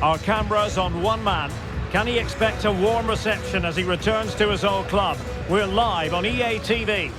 Our cameras on one man. Can he expect a warm reception as he returns to his old club? We're live on EA TV.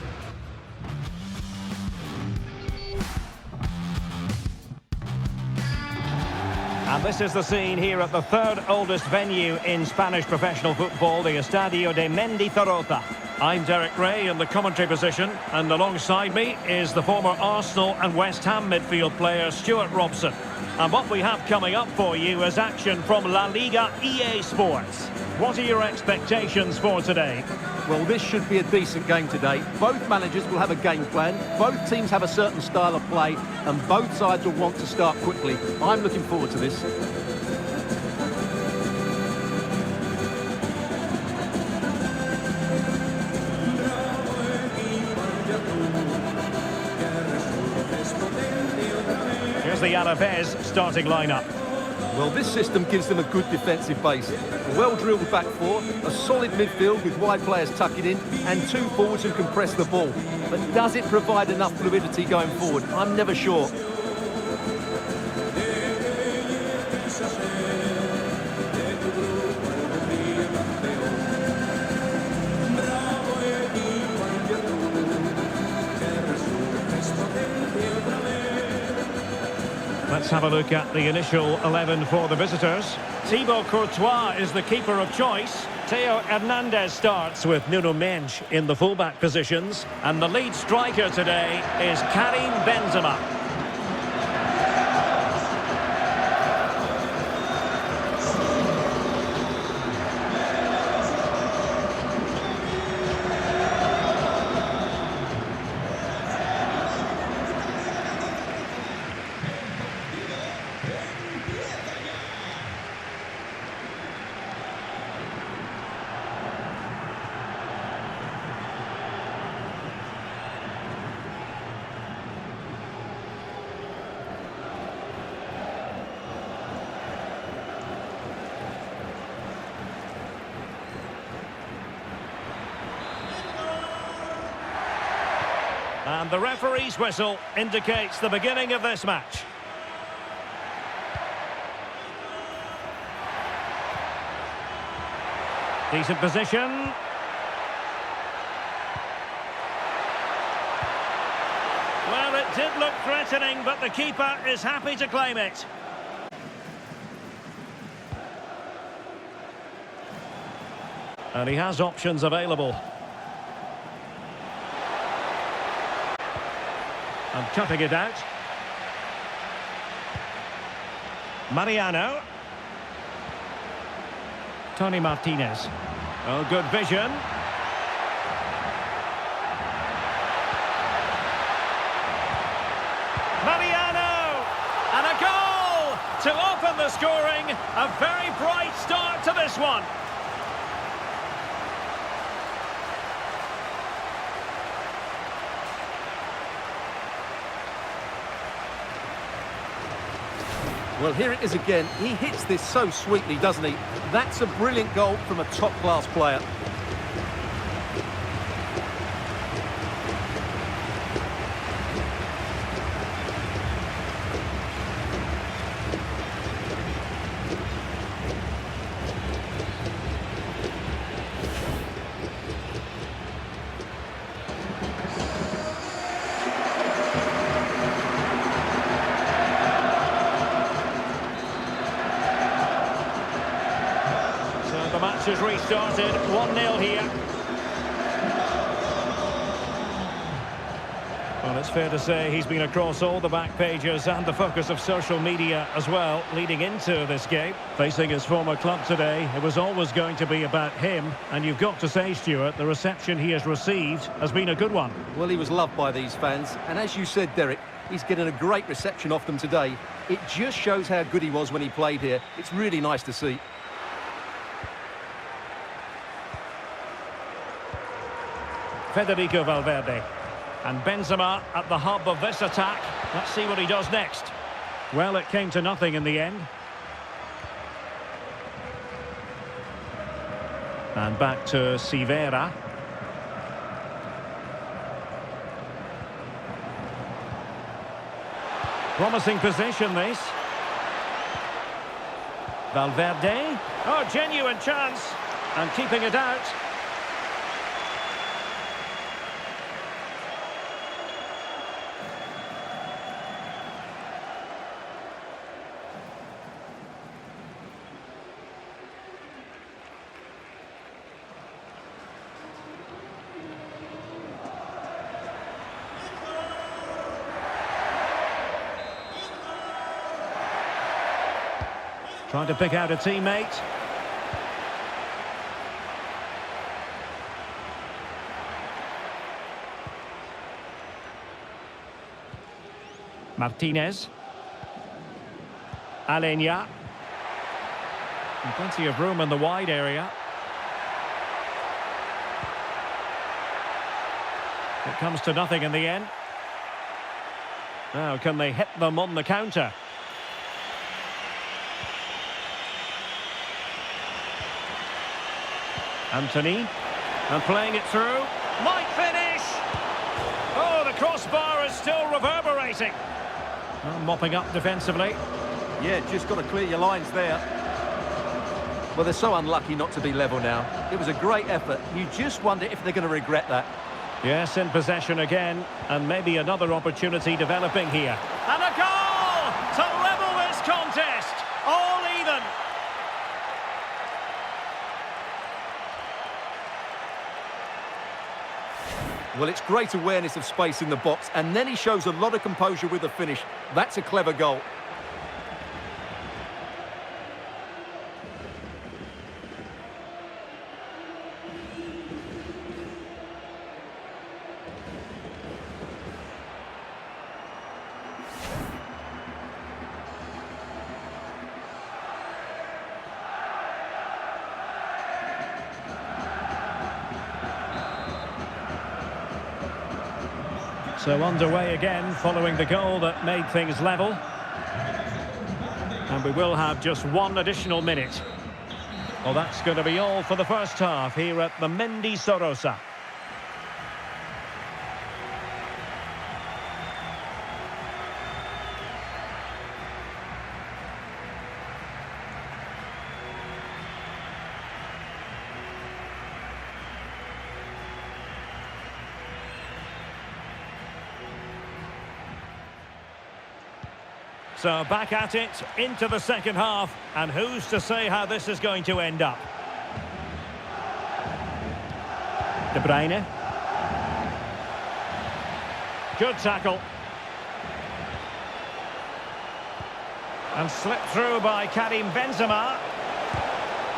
And this is the scene here at the third oldest venue in Spanish professional football, the Estadio de Mendizorroza. I'm Derek Ray in the commentary position, and alongside me is the former Arsenal and West Ham midfield player Stuart Robson. And what we have coming up for you is action from La Liga EA Sports. What are your expectations for today? Well, this should be a decent game today. Both managers will have a game plan, both teams have a certain style of play, and both sides will want to start quickly. I'm looking forward to this. Here's the ALAVÉS starting lineup. Well, this system gives them a good defensive base. A well-drilled back four, a solid midfield with wide players tucking in, and two forwards who can press the ball. But does it provide enough fluidity going forward? I'm never sure. Let's have a look at the initial 11 for the visitors. Thibaut Courtois is the keeper of choice. Theo Hernandez starts with Nuno Mendes in the fullback positions. And the lead striker today is Karim Benzema. And the referee's whistle indicates the beginning of this match. Decent position. Well, it did look threatening, but the keeper is happy to claim it. And he has options available. And cutting it out. Mariano. Tony Martinez. Oh, good vision. Mariano! And a goal to open the scoring. A very bright start to this one. Well, here it is again. He hits this so sweetly, doesn't he? That's a brilliant goal from a top-class player. The match has restarted, 1-0 here. Well, it's fair to say he's been across all the back pages and the focus of social media as well, leading into this game. Facing his former club today, it was always going to be about him. And you've got to say, Stuart, the reception he has received has been a good one. Well, he was loved by these fans. And as you said, Derek, he's getting a great reception off them today. It just shows how good he was when he played here. It's really nice to see. Federico Valverde. And Benzema at the hub of this attack. Let's see what he does next. Well, it came to nothing in the end. And back to Sivera. Promising position, this. Valverde. Oh, genuine chance. And keeping it out. Trying to pick out a teammate. Martinez. Alenia. And plenty of room in the wide area. It comes to nothing in the end. Now, can they hit them on the counter? Anthony, and playing it through, might finish! Oh, the crossbar is still reverberating. Well, mopping up defensively. Yeah, just got to clear your lines there. Well, they're so unlucky not to be level now. It was a great effort. You just wonder if they're going to regret that. Yes, in possession again, and maybe another opportunity developing here. And a goal to level this contest, all even. Well, it's great awareness of space in the box, and then he shows a lot of composure with the finish. That's a clever goal. So underway again following the goal that made things level. And we will have just one additional minute. Well, that's going to be all for the first half here at the Mendy Sorosa. So back at it, into the second half, and who's to say how this is going to end up? De Bruyne. Good tackle. And slipped through by Karim Benzema.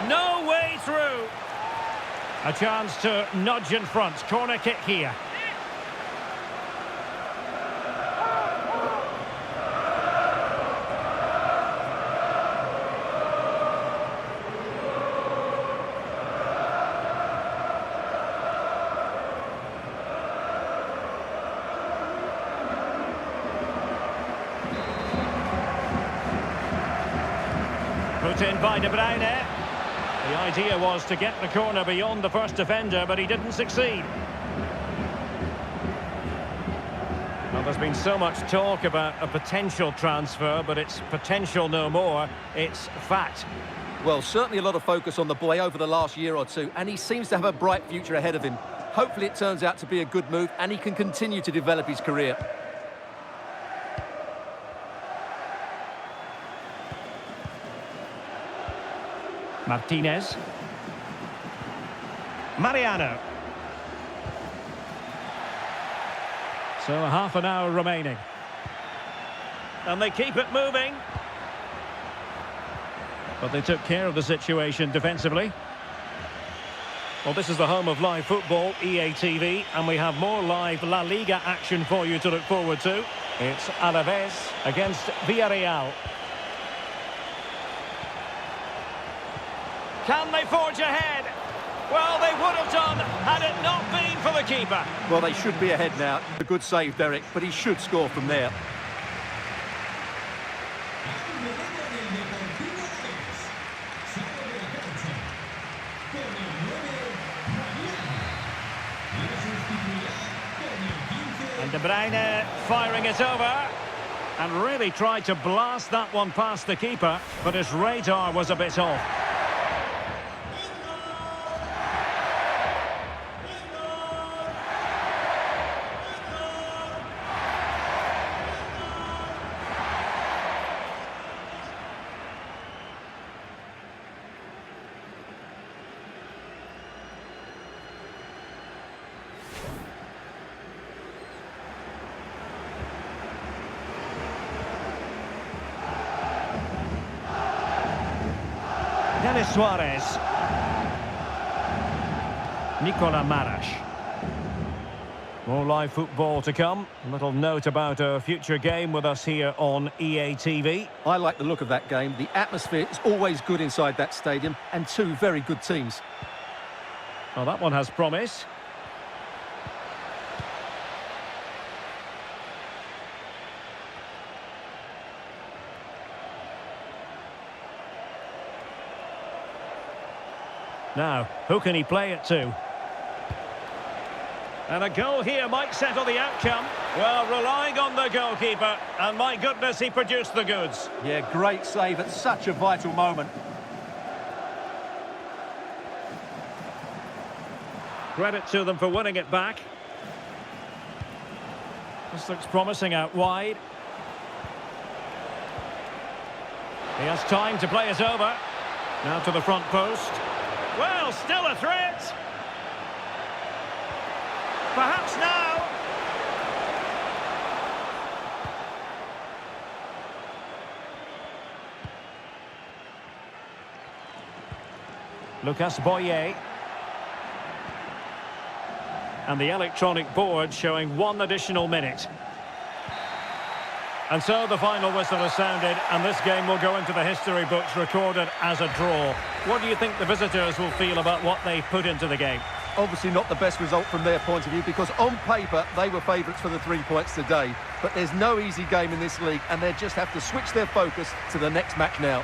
No way through. A chance to nudge in front. Corner kick here. Put in by De Bruyne. The idea was to get the corner beyond the first defender, but he didn't succeed. Well, there's been so much talk about a potential transfer, but it's potential no more. It's fact. Well, certainly a lot of focus on the boy over the last year or two, and he seems to have a bright future ahead of him. Hopefully it turns out to be a good move, and he can continue to develop his career. Martinez. Mariano. So a half an hour remaining. And they keep it moving. But they took care of the situation defensively. Well, this is the home of live football, EA TV, and we have more live La Liga action for you to look forward to. It's ALAVÉS against Villarreal. Can they forge ahead? Well, they would have done had it not been for the keeper. Well, they should be ahead now. A good save, Derek, but he should score from there. And De Bruyne firing it over. And really tried to blast that one past the keeper, but his radar was a bit off. Denis Suarez. Nicola Marash. More live football to come. A little note about a future game with us here on EA TV. I like the look of that game. The atmosphere is always good inside that stadium, and two very good teams. Well, that one has promise. Now, who can he play it to? And a goal here might settle the outcome. Well, relying on the goalkeeper, and my goodness, he produced the goods. Yeah, great save at such a vital moment. Credit to them for winning it back. This looks promising out wide. He has time to play it over. Now to the front post. Well, still a threat. Perhaps now. Lucas Boyer. And the electronic board showing 1 additional minute. And so the final whistle has sounded, and this game will go into the history books recorded as a draw. What do you think the visitors will feel about what they've put into the game? Obviously not the best result from their point of view, because on paper they were favourites for the 3 points today. But there's no easy game in this league, and they just have to switch their focus to the next match now.